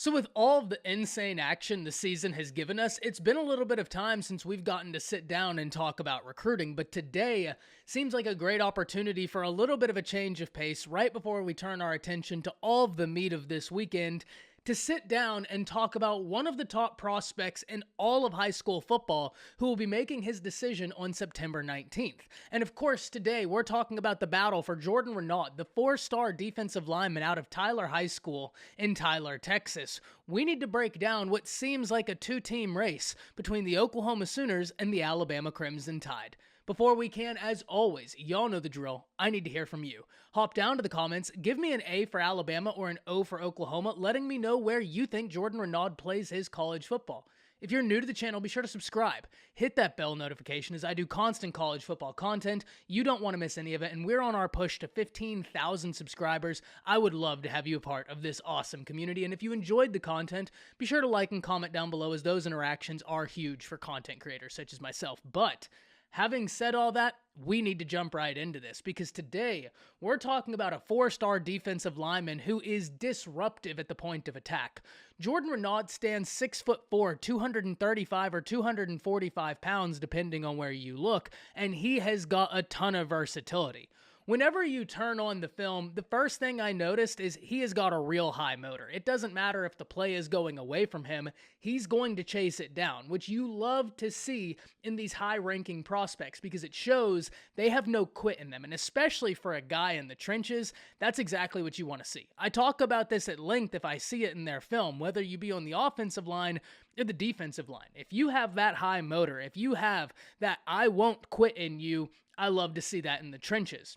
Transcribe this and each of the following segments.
So with all of the insane action the season has given us, it's been a little bit of time since we've gotten to sit down and talk about recruiting, but today seems like a great opportunity for a little bit of a change of pace right before we turn our attention to all of the meat of this weekend to sit down and talk about one of the top prospects in all of high school football who will be making his decision on September 19th. And of course, today we're talking about the battle for Jordan Renaud, the four-star defensive lineman out of Tyler High School in Tyler, Texas. We need to break down what seems like a two-team race between the Oklahoma Sooners and the Alabama Crimson Tide. Before we can, as always, y'all know the drill. I need to hear from you. Hop down to the comments, give me an A for Alabama or an O for Oklahoma, letting me know where you think Jordan Renaud plays his college football. If you're new to the channel, be sure to subscribe. Hit that bell notification as I do constant college football content. You don't want to miss any of it, and we're on our push to 15,000 subscribers. I would love to have you a part of this awesome community, and if you enjoyed the content, be sure to like and comment down below as those interactions are huge for content creators such as myself. But having said all that, we need to jump right into this because today we're talking about a four-star defensive lineman who is disruptive at the point of attack. Jordan Renaud stands 6'4", 235 or 245 pounds depending on where you look, and he has got a ton of versatility. Whenever you turn on the film, the first thing I noticed is he has got a real high motor. It doesn't matter if the play is going away from him, he's going to chase it down, which you love to see in these high-ranking prospects because it shows they have no quit in them, and especially for a guy in the trenches, that's exactly what you want to see. I talk about this at length if I see it in their film, whether you be on the offensive line or the defensive line. If you have that high motor, if you have that I won't quit in you, I love to see that in the trenches.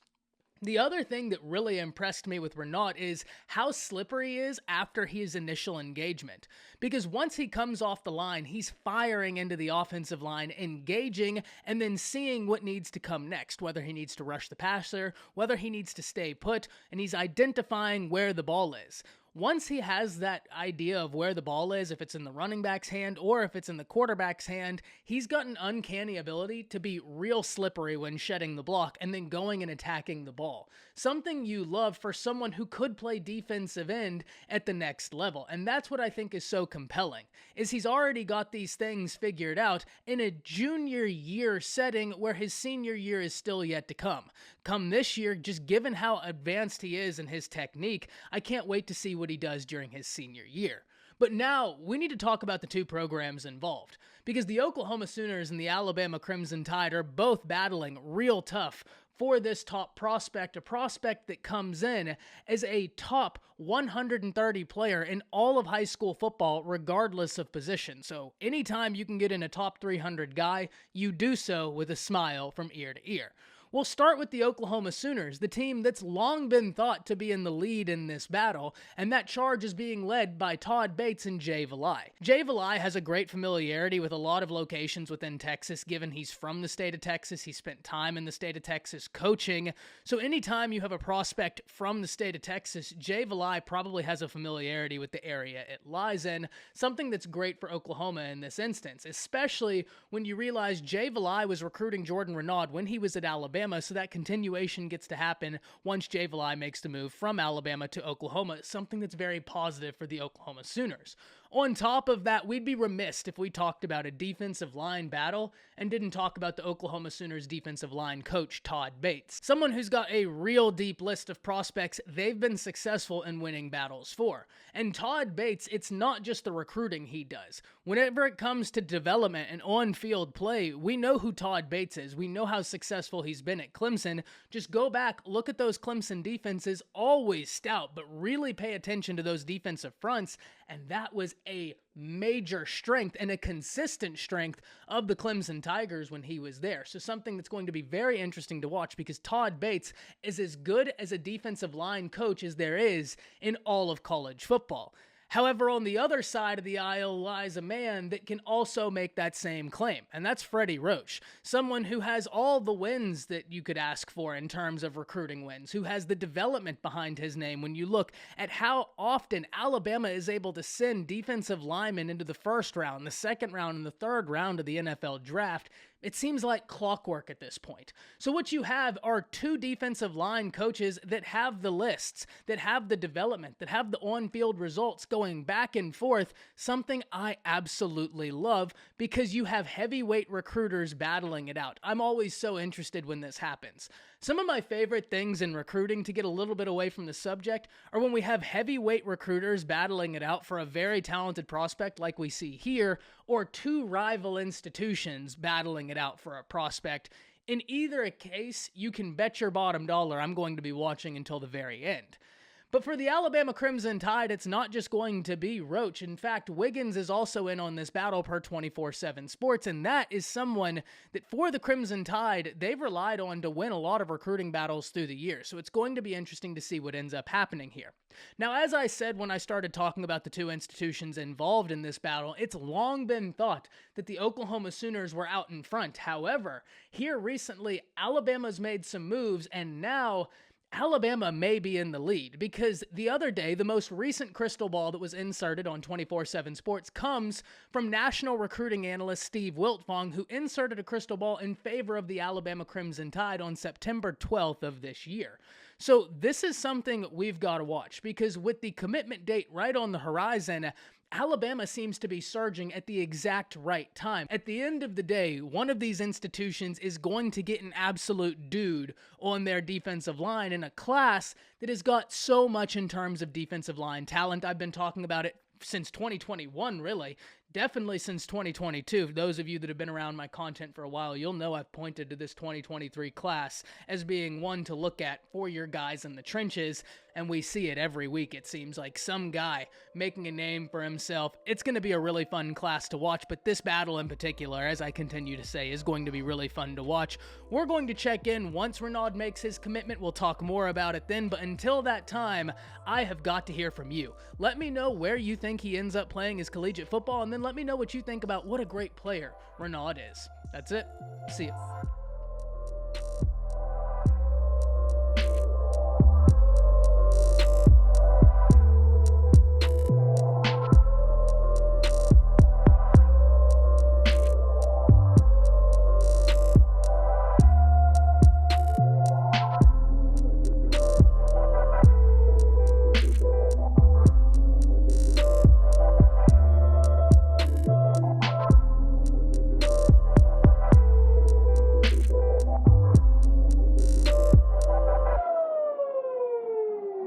The other thing that really impressed me with Renaud is how slippery he is after his initial engagement. Because once he comes off the line, he's firing into the offensive line, engaging, and then seeing what needs to come next, whether he needs to rush the passer, whether he needs to stay put, and he's identifying where the ball is. Once he has that idea of where the ball is, if it's in the running back's hand or if it's in the quarterback's hand, he's got an uncanny ability to be real slippery when shedding the block and then going and attacking the ball. Something you love for someone who could play defensive end at the next level. And that's what I think is so compelling, is he's already got these things figured out in a junior year setting where his senior year is still yet to come. Come this year, just given how advanced he is in his technique, I can't wait to see what he does during his senior year. But now we need to talk about the two programs involved, because the Oklahoma Sooners and the Alabama Crimson Tide are both battling real tough for this top prospect, a prospect that comes in as a top 130 player in all of high school football, regardless of position. So anytime you can get in a top 300 guy, you do so with a smile from ear to ear. We'll start with the Oklahoma Sooners, the team that's long been thought to be in the lead in this battle, and that charge is being led by Todd Bates and Jay Valai. Jay Valai has a great familiarity with a lot of locations within Texas, given he's from the state of Texas, he spent time in the state of Texas coaching, so anytime you have a prospect from the state of Texas, Jay Valai probably has a familiarity with the area it lies in, something that's great for Oklahoma in this instance, especially when you realize Jay Valai was recruiting Jordan Renaud when he was at Alabama, so that continuation gets to happen once Jay Valai makes the move from Alabama to Oklahoma, something that's very positive for the Oklahoma Sooners. On top of that, we'd be remiss if we talked about a defensive line battle and didn't talk about the Oklahoma Sooners defensive line coach, Todd Bates. Someone who's got a real deep list of prospects they've been successful in winning battles for. And Todd Bates, it's not just the recruiting he does. Whenever it comes to development and on-field play, we know who Todd Bates is. We know how successful he's been at Clemson. Just go back, look at those Clemson defenses, always stout, but really pay attention to those defensive fronts, and that was a major strength and a consistent strength of the Clemson Tigers when he was there. So something that's going to be very interesting to watch because Todd Bates is as good as a defensive line coach as there is in all of college football. However, on the other side of the aisle lies a man that can also make that same claim, and that's Freddie Roach, someone who has all the wins that you could ask for in terms of recruiting wins, who has the development behind his name when you look at how often Alabama is able to send defensive linemen into the first round, the second round, and the third round of the NFL draft, It seems like clockwork at this point. So what you have are two defensive line coaches that have the lists, that have the development, that have the on-field results going back and forth, something I absolutely love because you have heavyweight recruiters battling it out. I'm always so interested when this happens. Some of my favorite things in recruiting, to get a little bit away from the subject, are when we have heavyweight recruiters battling it out for a very talented prospect like we see here, or two rival institutions battling it out for a prospect. In either case, you can bet your bottom dollar I'm going to be watching until the very end. But for the Alabama Crimson Tide, it's not just going to be Roach. In fact, Wiggins is also in on this battle per 24/7 Sports, and that is someone that for the Crimson Tide, they've relied on to win a lot of recruiting battles through the year. So it's going to be interesting to see what ends up happening here. Now, as I said when I started talking about the two institutions involved in this battle, it's long been thought that the Oklahoma Sooners were out in front. However, here recently, Alabama's made some moves, and now Alabama may be in the lead, because the other day, the most recent crystal ball that was inserted on 24/7 Sports comes from national recruiting analyst Steve Wiltfong, who inserted a crystal ball in favor of the Alabama Crimson Tide on September 12th of this year. So this is something we've got to watch, because with the commitment date right on the horizon, Alabama seems to be surging at the exact right time. At the end of the day, one of these institutions is going to get an absolute dude on their defensive line in a class that has got so much in terms of defensive line talent. I've been talking about it since 2021, really. Definitely since 2022. Those of you that have been around my content for a while, you'll know I've pointed to this 2023 class as being one to look at for your guys in the trenches, and we see it every week. It seems like some guy making a name for himself. It's going to be a really fun class to watch, but this battle in particular, as I continue to say, is going to be really fun to watch. We're going to check in once Renaud makes his commitment. We'll talk more about it then, but until that time, I have got to hear from you. Let me know where you think he ends up playing his collegiate football, and then let me know what you think about what a great player Renaud is. That's it. See ya.